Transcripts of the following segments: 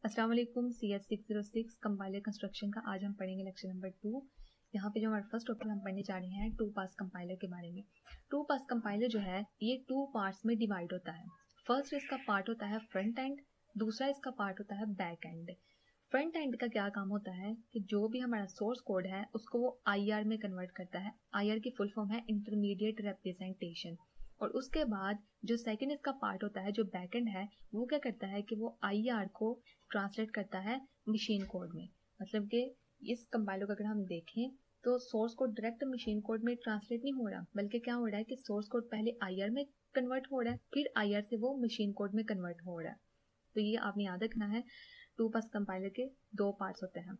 अस्सलाम वालेकुम। CS606 compiler construction का आज हम पढ़ेंगे लेक्चर नंबर 2। यहाँ पे जो हमारा फर्स्ट टॉपिक हम पढ़ने जा रहे हैं टू पास कंपाइलर के बारे में। टू पास कंपाइलर जो है ये टू पार्ट्स में डिवाइड होता है। फर्स्ट इसका पार्ट होता है फ्रंट एंड, दूसरा इसका पार्ट होता है बैक एंड। फ्रंट एंड का क्या काम होता है कि जो भी हमारा सोर्स कोड है उसको वो IR में कन्वर्ट करता है। IR की फुल फॉर्म है इंटरमीडिएट रिप्रेजेंटेशन। और उसके बाद जो सेकंड इसका पार्ट होता है जो बैकएंड है वो क्या करता है कि वो IR को ट्रांसलेट करता है मशीन कोड में। मतलब कि इस कंपाइलर को अगर हम देखें तो source code direct machine code में ट्रांसलेट नहीं हो रहा, बल्कि क्या हो रहा है कि सोर्स कोड पहले IR में कन्वर्ट हो रहा है, फिर IR से वो मशीन कोड में कन्वर्ट हो रहा है। तो ये आपने याद रखना है। टू पास कंपाइलर के दो पार्ट्स होते हैं।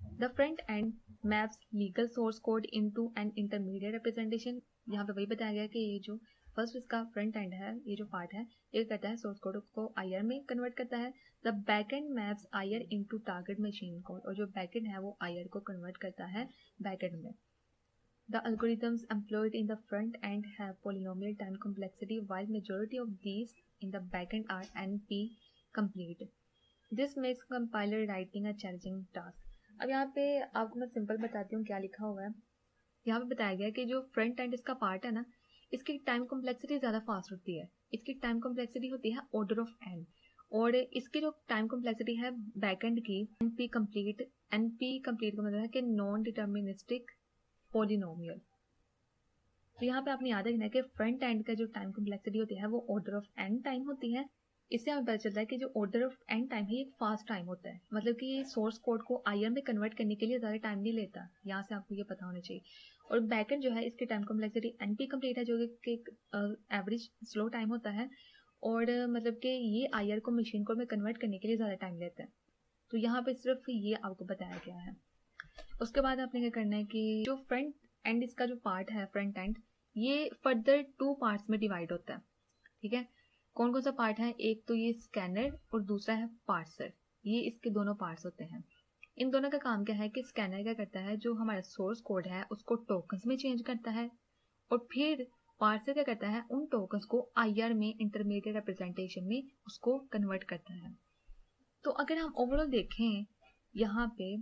The front end maps legal source code into an intermediate representation. यहाँ पे वही बताया गया कि ये जो फर्स्ट इसका फ्रंट एंड है, ये जो पार्ट है ये करता है सोर्स कोड को IR में कन्वर्ट करता है। The back and maps IR into target machine code, और जो बैक एंड है वो IR को कन्वर्ट करता है बैक एंड में। The algorithms employed in the front end have polynomial time complexity, while majority of these in the backend are NP complete. This makes compiler writing a challenging task. अब यहाँ पे आपको मैं simple बताती हूँ क्या लिखा हुआ है। यहाँ पे बताया गया कि जो फ्रंट एंड इसका पार्ट है ना, इसकी टाइम कॉम्प्लेक्सिटी ज़्यादा फास्ट होती है। इसकी टाइम कॉम्प्लेक्सिटी होती है ऑर्डर ऑफ एन, और इसकी जो टाइम कॉम्प्लेक्सिटी है बैक एंड की NP कंप्लीट। NP कंप्लीट का मतलब है कि नॉन डिटर्मिनिस्टिक पॉलिनोमियल। तो यहाँ पे आपने याद रखना है कि फ्रंट एंड का जो टाइम कॉम्प्लेक्सिटी होती है वो ऑर्डर ऑफ एन टाइम होती है। इससे हमें पता चलता है कि जो ऑर्डर ऑफ एन टाइम है ये एक फास्ट टाइम होता है, मतलब कि ये सोर्स कोड को IR में कन्वर्ट करने के लिए ज़्यादा टाइम नहीं लेता। यहाँ से आपको ये पता होना चाहिए। और बैकएंड जो है इसकी टाइम कॉम्प्लेक्सिटी NP कंप्लीट है, जो कि एक एवरेज स्लो टाइम होता है, और मतलब कि ये IR को मशीन कोड में कन्वर्ट करने के लिए ज़्यादा टाइम लेता है। तो यहाँ पे सिर्फ ये आपको बताया गया है। उसके बाद आपने क्या करना है कि जो फ्रंट एंड इसका जो पार्ट है फ्रंट एंड, ये फर्दर टू पार्ट्स में डिवाइड होता है। ठीक है, कौन कौन सा पार्ट है? एक तो ये स्कैनर और दूसरा है पार्सर। ये इसके दोनों पार्ट्स होते हैं। इन दोनों का काम क्या है कि स्कैनर क्या करता है, जो हमारा सोर्स कोड है उसको टोकन्स में चेंज करता है, और फिर पार्सर क्या करता है, उन टोकन्स को IR में इंटरमीडिएट रिप्रेजेंटेशन में उसको कन्वर्ट करता है। तो अगर हम ओवरऑल देखें यहाँ पे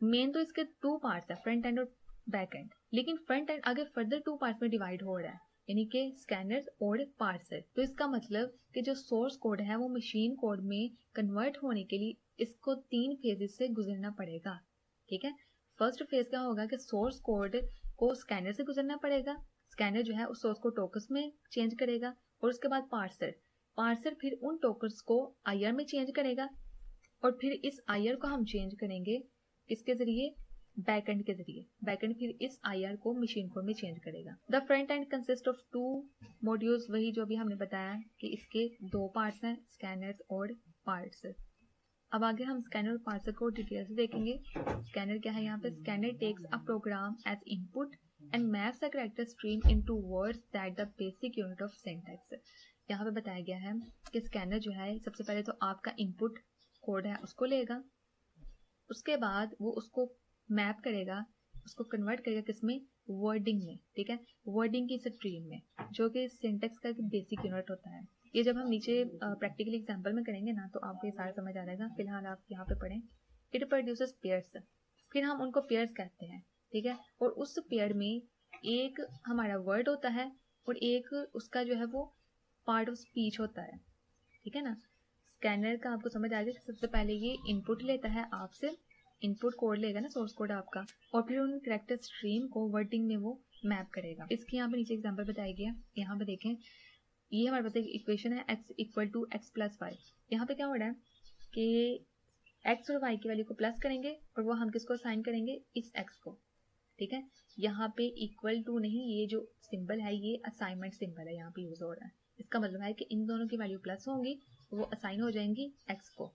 मेन तो इसके टू पार्ट्स है, फ्रंट एंड और बैक एंड, लेकिन फ्रंट एंड आगे फर्दर टू पार्ट्स में डिवाइड हो रहा है, यानी कि स्कैनर्स और पार्सर। तो इसका मतलब कि जो सोर्स कोड है वो मशीन कोड में कन्वर्ट होने के लिए इसको 3 फेजेस से गुजरना पड़ेगा। ठीक है, फर्स्ट फेज क्या होगा कि सोर्स कोड को स्कैनर से गुजरना पड़ेगा। स्कैनर जो है उस सोर्स को टोकन्स में चेंज करेगा, और उसके बाद पार्सर पार्सर फिर उन टोकन्स को IR में चेंज करेगा, और फिर इस IR को हम चेंज करेंगे किसके जरिए? बैक एंड के जरिए। बैक एंड फिर इस IR को मशीन कोड में चेंज करेगा। The front end consist of 2 modules, वही जो भी हमने बताया कि इसके 2 पार्ट्स हैं, स्कैनर्स और पार्ट्स। अब आगे हम स्कैनर और पार्सर को डिटेल से देखेंगे। स्कैनर क्या है यहाँ पे? Scanner takes a program as input and maps a character stream into words that the basic unit of syntax. यहाँ पे बताया गया है कि स्कैनर जो है सबसे पहले तो आपका इनपुट कोड है उसको लेगा, उसके बाद वो उसको मैप करेगा, उसको कन्वर्ट करेगा किसमें? वर्डिंग में। ठीक है, वर्डिंग की स्ट्रीम में, जो कि सिंटेक्स का बेसिक यूनिट होता है। ये जब हम नीचे प्रैक्टिकल एग्जांपल में करेंगे ना तो आपको ये सारा समझ आ जाएगा। फिलहाल आप यहाँ पे पढ़ें। इट प्रोड्यूसेस पेयर्स, फिर हम उनको पेयर्स कहते हैं। ठीक है, और उस पेयर में एक हमारा वर्ड होता है और एक उसका जो है वो पार्ट ऑफ स्पीच होता है। ठीक है ना, स्कैनर का आपको समझ आ गया। सबसे पहले ये इनपुट लेता है आपसे, इनपुट कोड लेगा ना सोर्स कोड आपका, और फिर उन कैरेक्टर स्ट्रीम को वर्डिंग में वो मैप करेगा। इसकी यहाँ पे नीचे एग्जांपल बताया गया, यहाँ पे देखें। ये हमारे पास एक इक्वेशन है x equal to x plus y. यहाँ पे क्या हो रहा है कि x और y की वैल्यू को प्लस करेंगे और वो हम किसको असाइन करेंगे? इस x को। ठीक है, यहाँ पे इक्वल टू नहीं, ये जो सिंबल है ये असाइनमेंट सिंबल है यहाँ पे यूज हो रहा है। इसका मतलब है कि इन दोनों की वैल्यू प्लस होंगी, वो असाइन हो जाएंगी x को।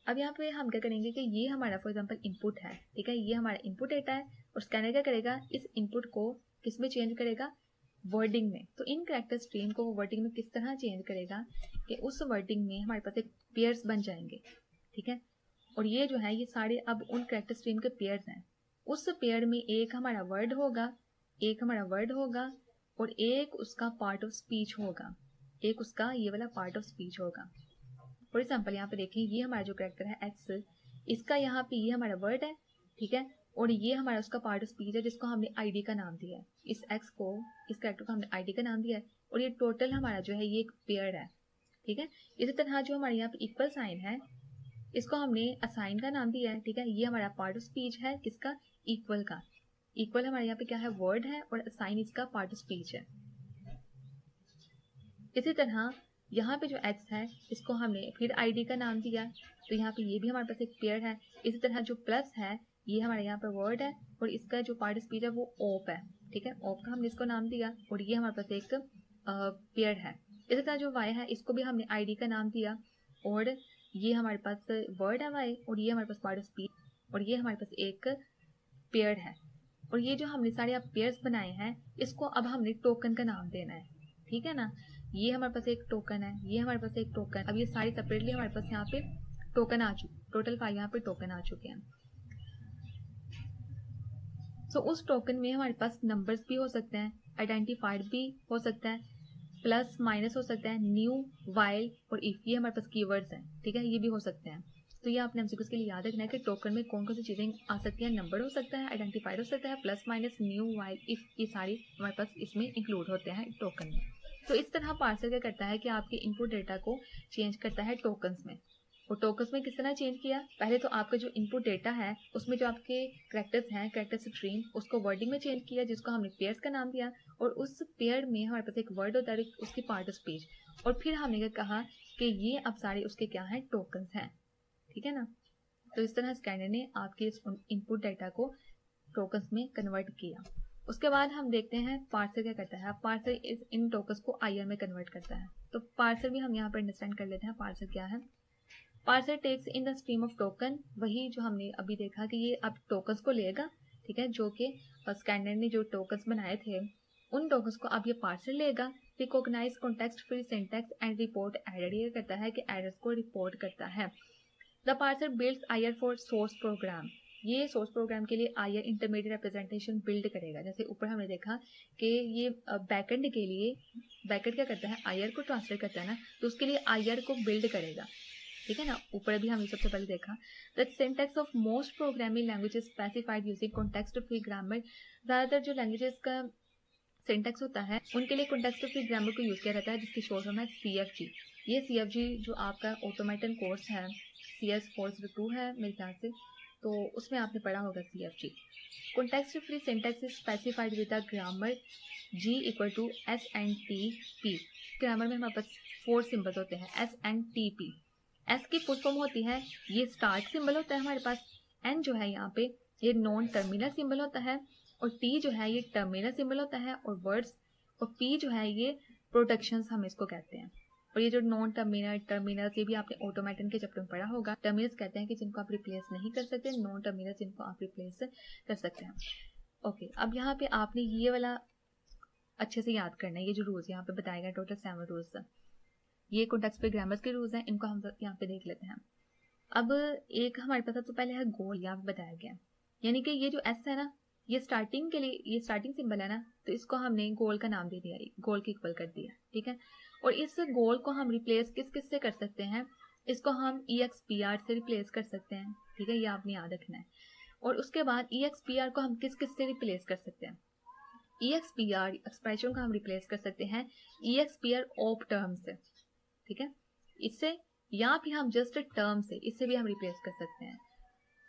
अब यहाँ पे हम क्या करेंगे कि ये हमारा फॉर एग्जांपल इनपुट है। ठीक है, ये हमारा इनपुट डेटा है, और स्कैनर क्या करेगा? इस इनपुट को किस में चेंज करेगा? वर्डिंग में। तो इन कैरेक्टर स्ट्रीम को वो वर्डिंग में किस तरह चेंज करेगा कि उस वर्डिंग में हमारे पास एक पेयर्स बन जाएंगे। ठीक है, और ये जो है ये सारे अब उन कैरेक्टर स्ट्रीम के पेयर्स हैं। उस पेयर में एक हमारा वर्ड होगा, एक हमारा वर्ड होगा, और एक उसका पार्ट ऑफ स्पीच होगा, एक उसका ये वाला पार्ट ऑफ स्पीच होगा। फॉर एग्जाम्पल यहाँ पे देखें, ये हमारा जो कैरेक्टर है एक्स, इसका यहाँ पे ये हमारा वर्ड है, ठीक है, और ये हमारा उसका पार्ट ऑफ स्पीच है जिसको हमने आईडी का नाम दिया है। इस एक्स को, इस कैरेक्टर को हमने आईडी का नाम दिया है, और ये टोटल हमारा जो है ये एक पेयर है, ठीक है। इसी तरह जो हमारे यहाँ पे इक्वल साइन है, इसको हमने असाइन का नाम दिया है, ठीक है। ये हमारा पार्ट ऑफ स्पीच है किसका, इक्वल का। इक्वल हमारे यहाँ पे क्या है, वर्ड है, और असाइन इसका पार्ट ऑफ स्पीच है। इसी तरह यहाँ पे जो x है इसको हमने फिर id का नाम दिया, तो यहाँ पे ये भी हमारे पास एक पेयर है। इसी तरह जो प्लस है ये हमारे यहाँ पे वर्ड है, और इसका जो पार्ट ऑफ स्पीच है वो ओप है, ठीक है। ओप का हमने इसको नाम दिया, और ये हमारे पास एक पेयर है। इसी तरह जो y है इसको भी हमने id का नाम दिया, और ये हमारे पास वर्ड है y, और ये हमारे पास पार्ट ऑफ स्पीच, और ये हमारे पास एक पेयर है। और ये जो हमने सारे आप पेयर्स बनाए हैं इसको अब हमने टोकन का नाम देना है, ठीक है ना। ये हमारे पास एक टोकन है, ये हमारे पास एक टोकन, अब ये सारी सेपरेटली हमारे पास यहाँ पे टोकन आ चुके, टोटल 5 यहाँ पे टोकन आ चुके हैं। सो उस टोकन में हमारे पास नंबर्स भी हो सकते हैं, आइडेंटिफाइड भी हो सकता है, प्लस माइनस हो सकता है, न्यू, वाइल और इफ, ये हमारे पास कीवर्ड्स हैं, ठीक है, ये भी हो सकते हैं। तो ये आपने हमसे उसके लिए याद रखना है कि टोकन में कौन कौन सी चीजें आ सकती हैं। नंबर हो सकता है, आइडेंटिफाइड हो सकता है, plus minus, new, while, if, ये सारी हमारे पास इसमें इंक्लूड होते हैं टोकन में। तो इस तरह पार्सर क्या करता है कि आपके इनपुट डेटा को चेंज करता है टोकन्स में। और टोकन्स में किस तरह चेंज किया, पहले तो आपका जो इनपुट डेटा है उसमें जो आपके कैरेक्टर्स हैं, कैरेक्टर स्ट्रीम, उसको वर्डिंग में चेंज किया जिसको हमने पेयर्स का नाम दिया, और उस पेयर में हमारे पास एक वर्ड होता है उसकी पार्ट ऑफ स्पीच, और फिर हमने क्या कहा कि ये अब सारे उसके क्या है, टोकन्स हैं, ठीक है ना। तो इस तरह स्कैनर ने आपके इस इनपुट डेटा को टोकन्स में कन्वर्ट किया। उसके बाद हम देखते हैं पार्सर क्या करता है। पार्सर इन टोकन्स को आईआर में कन्वर्ट करता है। तो पार्सर भी हम यहाँ पर अंडरस्टैंड कर लेते हैं पार्सर क्या है। Parser takes in the stream of token, वही जो हमने अभी देखा कि ये अब टोकन्स को लेगा, ठीक है, जो कि स्कैनर ने जो टोकन्स बनाए थे उन टोकन्स को अब ये पार्सर लेगा, recognise context free syntax and report error, ये करता है कि एरर्स को रिपोर्ट करता है। The parser builds IR for source program, ये सोर्स प्रोग्राम के लिए आईआर इंटरमीडिएट रिप्रेजेंटेशन बिल्ड करेगा। जैसे ऊपर हमने देखा कि ये बैकएंड के लिए, बैकएंड क्या करता है, आईआर को ट्रांसलेट करता है ना, तो उसके लिए आईआर को बिल्ड करेगा, ठीक है ना। ऊपर भी हमने सबसे पहले देखा that syntax of most programming languages specified using context free grammar, ज्यादातर जो लैंग्वेजेस का सिंटैक्स होता है उनके लिए कॉन्टेक्स्ट फ्री ग्रामर को यूज किया जाता है, जिसकी शॉर्ट फॉर्म है सीएफजी। ये सीएफजी जो आपका ऑटोमेटन कोर्स है CS 402 है मेरे ख्याल से, तो उसमें आपने पढ़ा होगा CFG। Context free syntax is specified with a grammar G equal to SNTP। Grammar में हमारे पास 4 सिंबल्स होते हैं, SNTP। S की फुल फॉर्म होती है, ये स्टार्ट सिंबल होता है हमारे पास, N जो है यहाँ पे ये नॉन टर्मिनल सिंबल होता है, और T जो है ये टर्मिनल सिंबल होता है, और वर्ड्स, और P जो है ये प्रोटेक्शंस हम इसको कहते हैं। और ये जो नॉन टर्मिनल्स, ये भी आपने ऑटोमेटन के चैप्टर में पढ़ा होगा। टर्मिनल्स कहते हैं कि जिनको आप रिप्लेस नहीं कर सकते, नॉन टर्मिनल्स जिनको आप रिप्लेस कर सकते हैं। ओके, अब यहाँ पे आपने ये वाला अच्छे से याद करना है, ये जो रूल्स यहाँ पे बताए गए टोटल 7 रूल्स, ये कॉन्टेक्स्ट फ्री ग्रामर्स के रूल्स हैं, इनको हम यहाँ पे देख लेते हैं। अब एक हमारे पास सबसे पहले है गोल, यहाँ पे बताया गया, यानी कि ये जो S है ना, ये स्टार्टिंग के लिए, ये स्टार्टिंग सिंबल है ना, तो इसको हमने गोल का नाम दे दिया, गोल के इक्वल कर दिया, ठीक है। और इस गोल को हम रिप्लेस किस किस से कर सकते हैं, इसको हम EXPR से रिप्लेस कर सकते हैं, ठीक है, ये आपने याद रखना है। और उसके बाद EXPR को हम किस किस से रिप्लेस कर सकते हैं, EXPR एक्सप्रेशन का हम रिप्लेस कर सकते हैं EXPR ऑप टर्म से, ठीक है, इससे, या फिर हम जस्ट टर्म से, इससे भी हम रिप्लेस कर सकते हैं।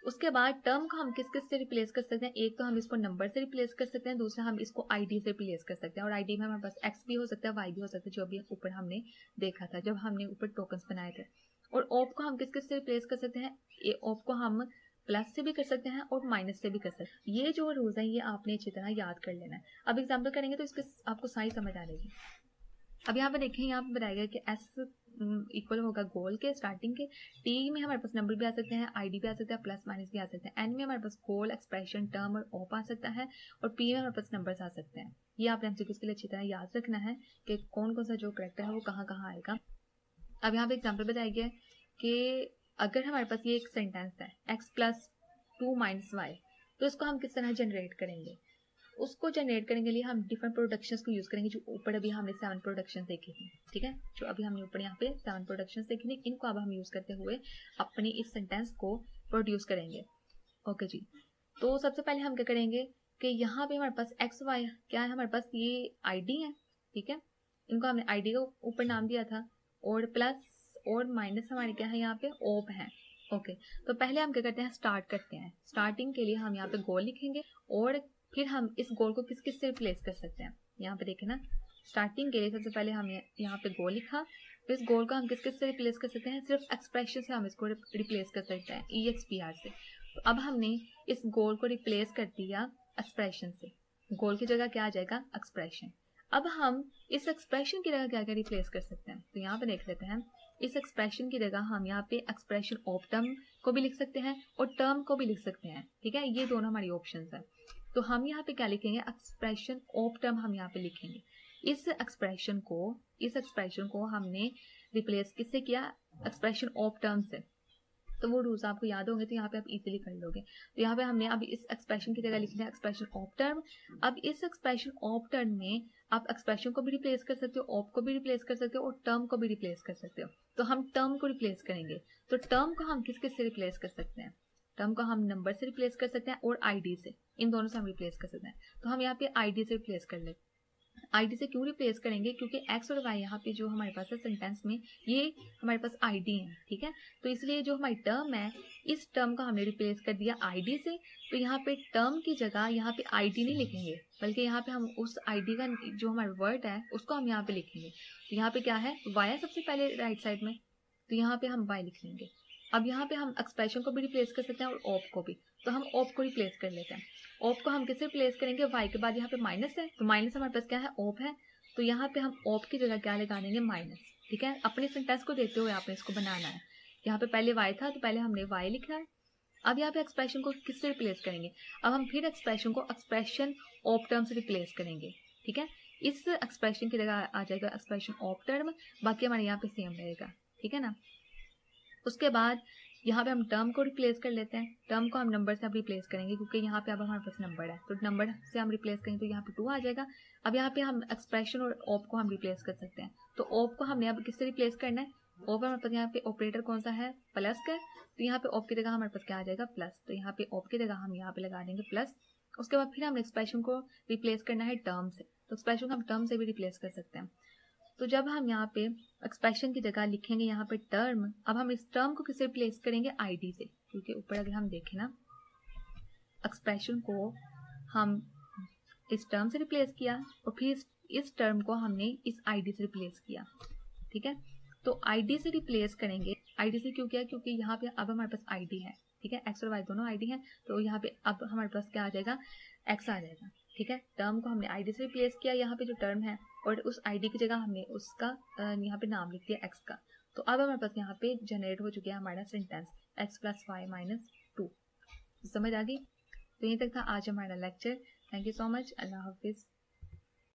उसके बाद टर्म को हम किस किस से रिप्लेस कर सकते हैं, एक तो हम इसको नंबर से रिप्लेस कर सकते हैं, दूसरा हम इसको आईडी से रिप्लेस कर सकते हैं, और आईडी में हमारे पास एक्स भी हो सकता है, वाई भी हो सकता है, जो अभी ऊपर हमने देखा था जब हमने ऊपर टोकन्स बनाए थे। और ऑप को हम किस किस से रिप्लेस कर सकते हैं, ऑप को हम प्लस से भी कर सकते हैं और माइनस से भी कर सकते हैं। ये जो रूल्स हैं ये आपने अच्छी तरह याद कर लेना है। अब एग्जाम्पल करेंगे तो इसके आपको सारी समझ आ जाएगी। अब यहाँ पे देखें, यहाँ पे बताया गया कि S इक्वल होगा गोल के स्टार्टिंग के, T में हमारे पास नंबर भी आ सकते हैं, आईडी भी आ सकता है, प्लस माइनस भी आ सकते हैं, N में हमारे पास गोल, एक्सप्रेशन, टर्म और ऑप आ सकता है, और P में हमारे पास नंबर्स आ सकते हैं। ये आपने MCQ के लिए अच्छी तरह याद रखना है कि कौन कौन सा जो करेक्टर है वो कहाँ कहाँ आएगा। अब यहाँ पे एग्जाम्पल बताया गया है कि अगर हमारे पास ये एक सेंटेंस है x + 2 - y, तो इसको हम किस तरह जनरेट करेंगे। उसको जनरेट करने के लिए हम डिफरेंट प्रोडक्शंस को यूज करेंगे, जो ऊपर अभी हमने 7 प्रोडक्शंस देखे थे, ठीक है, जो अभी हमने ऊपर यहाँ पे 7 प्रोडक्शंस देखे थे, इनको अब हम यूज करते हुए अपनी इस सेंटेंस को प्रोड्यूस करेंगे। ओके जी, तो सबसे पहले हम क्या करेंगे कि यहाँ पे हमारे पास एक्स वाई क्या है, हमारे पास ये आईडी है, ठीक है, इनको हमने आईडी का ऊपर नाम दिया था, और प्लस और माइनस हमारे क्या है यहाँ पे ओप है। ओके, तो पहले हम क्या करते हैं, स्टार्ट करते हैं। स्टार्टिंग के लिए हम यहाँ पे गोल लिखेंगे और फिर हम इस गोल को किस किस से रिप्लेस कर सकते हैं। यहाँ पे देखें ना, स्टार्टिंग के लिए सबसे पहले हम यहाँ पे गोल लिखा, तो इस गोल को हम किस किस से रिप्लेस कर सकते हैं, सिर्फ एक्सप्रेशन से हम इसको रिप्लेस कर सकते हैं, EXPR से। तो अब हमने इस गोल को रिप्लेस कर दिया एक्सप्रेशन से, गोल की जगह क्या आ जाएगा, एक्सप्रेशन। अब हम इस एक्सप्रेशन की जगह क्या क्या रिप्लेस कर सकते हैं, तो यहाँ पे देख लेते हैं। इस एक्सप्रेशन की जगह हम यहाँ पे एक्सप्रेशन ऑफ टर्म को भी लिख सकते हैं और टर्म को भी लिख सकते हैं, ठीक है, ये दोनों हमारी ऑप्शंस है। तो हम यहाँ पे क्या लिखेंगे, एक्सप्रेशन ऑफ टर्म हम यहाँ पे लिखेंगे। इस एक्सप्रेशन को हमने रिप्लेस किससे किया, एक्सप्रेशन ऑफ टर्म से। तो वो रूल्स आपको याद होंगे, तो यहाँ पे आप इजीली कर लोगे। तो यहाँ पे हमने अब इस एक्सप्रेशन की जगह लिखना है एक्सप्रेशन ऑफ टर्म। अब इस एक्सप्रेशन ऑफ टर्म में आप एक्सप्रेशन को भी रिप्लेस कर सकते हो, ऑफ को भी रिप्लेस कर सकते हो और टर्म को भी रिप्लेस कर सकते हो। तो हम टर्म को रिप्लेस करेंगे, तो टर्म को हम किस किस से रिप्लेस कर सकते हैं, टर्म को हम नंबर से रिप्लेस कर सकते हैं और आईडी से, इन दोनों से हम रिप्लेस कर सकते हैं। तो हम यहाँ पे आईडी से रिप्लेस कर लेते हैं। आईडी से क्यों रिप्लेस करेंगे, क्योंकि एक्स और वाई यहाँ पे जो हमारे पास है सेंटेंस में, ये हमारे पास आईडी है, ठीक है, तो इसलिए जो हमारी टर्म है, इस टर्म का हमने रिप्लेस कर दिया आईडी से। तो यहाँ पे टर्म की जगह यहाँ पे आईडी नहीं लिखेंगे, बल्कि यहाँ पे हम उस आईडी का जो हमारा वर्ड है उसको हम यहाँ पे लिखेंगे। तो यहाँ पे क्या है, वाई है सबसे पहले राइट साइड में, तो यहाँ पे हम वाई लिख लेंगे। अब यहाँ पे हम एक्सप्रेशन को भी रिप्लेस कर सकते हैं और ऑफ को भी, तो हम ऑफ को रिप्लेस कर लेते हैं। ऑफ को हम किससे रिप्लेस करेंगे, वाई के बाद यहाँ पे माइनस है, तो माइनस हमारे पास क्या है, ऑफ है, तो यहाँ पे हम ऑफ की जगह क्या लगा देंगे, माइनस, ठीक है। अपने सेंटेंस को देते हुए आपने इसको बनाना है। यहाँ पे पहले वाई था, तो पहले हमने वाई लिखना है। अब यहाँ पे एक्सप्रेशन को किससे रिप्लेस करेंगे, अब हम फिर एक्सप्रेशन को एक्सप्रेशन ऑफ टर्म से रिप्लेस करेंगे, ठीक है। इस एक्सप्रेशन की जगह आ जाएगा एक्सप्रेशन ऑफ टर्म, बाकी हमारे यहाँ पे सेम रहेगा, ठीक है ना। उसके बाद यहाँ पे हम टर्म को रिप्लेस कर लेते हैं। टर्म को हम नंबर से अब रिप्लेस करेंगे, क्योंकि यहाँ पे अब हमारे पास नंबर है, तो नंबर से हम रिप्लेस करेंगे तो यहाँ पे 2 आ जाएगा। अब यहाँ पे हम एक्सप्रेशन और ऑफ को हम रिप्लेस कर सकते हैं। तो ऑफ को हमने अब किससे रिप्लेस करना है, ऑफ हमारे पास यहाँ पे ऑपरेटर कौन सा है, प्लस का, तो यहाँ पे ऑफ की जगह हमारे पास क्या आ जाएगा, प्लस, तो यहाँ पे ऑफ की जगह हम यहाँ पे लगा देंगे प्लस। उसके बाद फिर हम एक्सप्रेशन को रिप्लेस करना है टर्म से, तो एक्सप्रेशन को हम टर्म से भी रिप्लेस कर सकते हैं। तो जब हम यहाँ पे एक्सप्रेशन की जगह लिखेंगे यहाँ पे टर्म, अब हम इस टर्म को किससे रिप्लेस करेंगे, आईडी से, क्योंकि ऊपर अगर हम देखें ना, एक्सप्रेशन को हम इस टर्म से रिप्लेस किया और फिर इस टर्म को हमने इस आईडी से रिप्लेस किया, ठीक है। तो आईडी से रिप्लेस करेंगे, आईडी से क्यों किया, क्योंकि यहाँ पे अब हमारे पास आईडी है, ठीक है, एक्स और वाई दोनों आईडी है, तो यहाँ पे अब हमारे पास क्या आ जाएगा, एक्स आ जाएगा, ठीक है। टर्म को हमने आईडी से रिप्लेस किया, यहाँ पे जो टर्म है, और उस आईडी की जगह हमने उसका यहाँ पे नाम लिख दिया एक्स का। तो अब हमारे पास यहाँ पे जनरेट हो चुका है हमारा sentence x plus y minus 2। समझ आ गई। तो यहीं तक था आज हमारा lecture. Thank you so much. Allah Hafiz.